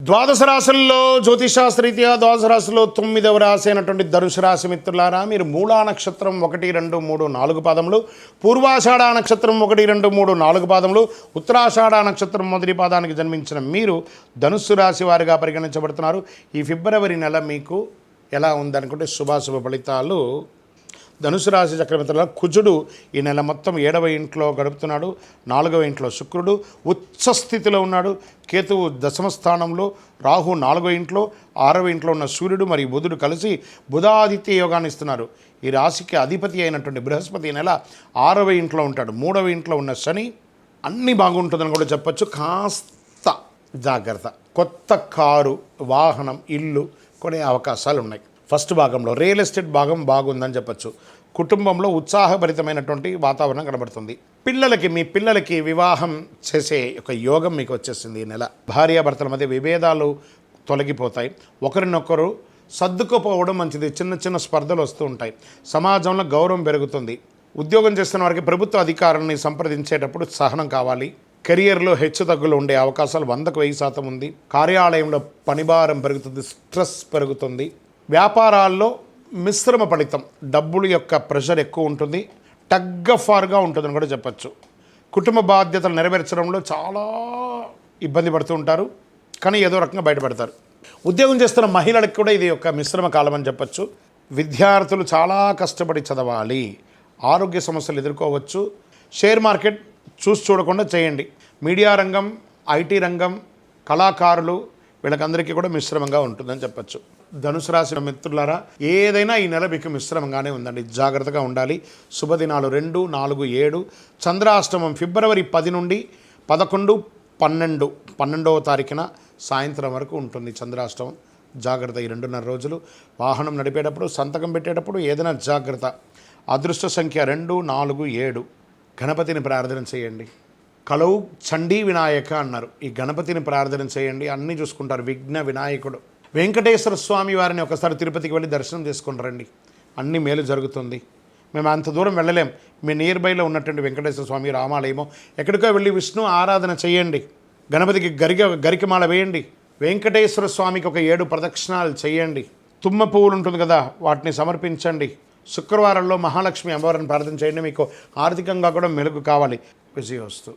ద్వాదశ రాశుల్లో జ్యోతిషాస్త్రరీత్యా ద్వాదశ రాశిలో 9వ రాశి అయినటువంటి ధనుసు రాశి మిత్రులారా, మీరు మూలా నక్షత్రం 1, 2, 3, 4 పాదములు, పూర్వాషాఢ నక్షత్రం 1, 2, 3, 4 పాదములు, ఉత్తరాషాఢ నక్షత్రం మొదటి పాదానికి జన్మించిన మీరు ధనుస్సు రాశి వారిగా పరిగణించబడుతున్నారు. ఈ ఫిబ్రవరి నెల మీకు ఎలా ఉందనుకుంటే శుభాశుభ ఫలితాలు. ధనుసు రాశి చక్రవర్తుల కుజుడు ఈ నెల మొత్తం 7వ ఇంట్లో గడుపుతున్నాడు. 4వ ఇంట్లో శుక్రుడు ఉచ్చ స్థితిలో ఉన్నాడు. కేతువు దశమ స్థానంలో, రాహు 4వ ఇంట్లో, 6వ ఇంట్లో ఉన్న సూర్యుడు మరియు బుధుడు కలిసి బుధాదిత్య యోగాన్ని ఇస్తున్నారు. ఈ రాశికి అధిపతి అయినటువంటి బృహస్పతి ఈ నెల 6వ ఇంట్లో ఉంటాడు. 3వ ఇంట్లో ఉన్న శని అన్నీ బాగుంటుందని కూడా చెప్పచ్చు. కాస్త జాగ్రత్త. కొత్త కారు, వాహనం, ఇల్లు కొనే అవకాశాలు ఉన్నాయి. ఫస్ట్ భాగంలో రియల్ ఎస్టేట్ భాగం బాగుందని చెప్పచ్చు. కుటుంబంలో ఉత్సాహభరితమైనటువంటి వాతావరణం కనబడుతుంది. మీ పిల్లలకి వివాహం చేసే ఒక యోగం మీకు వచ్చేసింది. ఈ నెల భార్యాభర్తల మధ్య విభేదాలు తొలగిపోతాయి. ఒకరినొకరు సర్దుకుపోవడం మంచిది. చిన్న చిన్న స్పర్ధలు వస్తూ ఉంటాయి. సమాజంలో గౌరవం పెరుగుతుంది. ఉద్యోగం చేస్తున్న వారికి ప్రభుత్వ అధికారులని సంప్రదించేటప్పుడు సహనం కావాలి. కెరియర్లో హెచ్చుతగ్గులు ఉండే అవకాశాలు 100కు 1000% ఉంది. కార్యాలయంలో పనిభారం పెరుగుతుంది, స్ట్రెస్ పెరుగుతుంది. వ్యాపారాల్లో మిశ్రమ ఫలితం, డబ్బుల యొక్క ప్రెషర్ ఎక్కువ ఉంటుంది. టగ్ ఆఫ్ వార్గా ఉంటుందని కూడా చెప్పచ్చు. కుటుంబ బాధ్యతలు నెరవేర్చడంలో చాలా ఇబ్బంది పడుతూ ఉంటారు, కానీ ఏదో రకంగా బయటపడతారు. ఉద్యోగం చేస్తున్న మహిళలకు కూడా ఇది ఒక మిశ్రమ కాలం అని చెప్పచ్చు. విద్యార్థులు చాలా కష్టపడి చదవాలి. ఆరోగ్య సమస్యలు ఎదుర్కోవచ్చు. షేర్ మార్కెట్ చూడకుండా చేయండి. మీడియా రంగం, ఐటీ రంగం, కళాకారులు వీళ్ళకందరికీ కూడా మిశ్రమంగా ఉంటుందని చెప్పచ్చు. ధనుసు రాశి మిత్రులారా, ఏదైనా ఈ నెల మీకు మిశ్రమంగానే ఉందండి. జాగ్రత్తగా ఉండాలి. శుభదినాలు 2, 4, 7. చంద్రాష్టమం ఫిబ్రవరి 10 నుండి 11, 12వ తారీఖున సాయంత్రం వరకు ఉంటుంది చంద్రాష్టమం. జాగ్రత్త. ఈ 2.5 రోజులు వాహనం నడిపేటప్పుడు, సంతకం పెట్టేటప్పుడు ఏదైనా జాగ్రత్త. అదృష్ట సంఖ్య 2, 4, 7. గణపతిని ప్రార్థన చేయండి. కలౌ చండీ వినాయక అన్నారు. ఈ గణపతిని ప్రార్థన చేయండి, అన్నీ చూసుకుంటారు. విఘ్న వినాయకుడు వెంకటేశ్వర స్వామి వారిని ఒకసారి తిరుపతికి వెళ్ళి దర్శనం చేసుకుని రండి. అన్ని మేలు జరుగుతుంది. మేము అంత దూరం వెళ్ళలేం. మీ నియర్ బైలో ఉన్నటువంటి వెంకటేశ్వర స్వామి రామాలయమో ఎక్కడికో వెళ్ళి విష్ణు ఆరాధన చేయండి. గణపతికి గరికమాల వేయండి. వెంకటేశ్వర స్వామికి ఒక 7 ప్రదక్షిణాలు చేయండి. తుమ్మ పువ్వులు ఉంటుంది కదా, వాటిని సమర్పించండి. శుక్రవారంలో మహాలక్ష్మి అమ్మవారిని ప్రార్థన చేయండి. మీకు ఆర్థికంగా కూడా మెలుగు కావాలి. విజయోస్తు.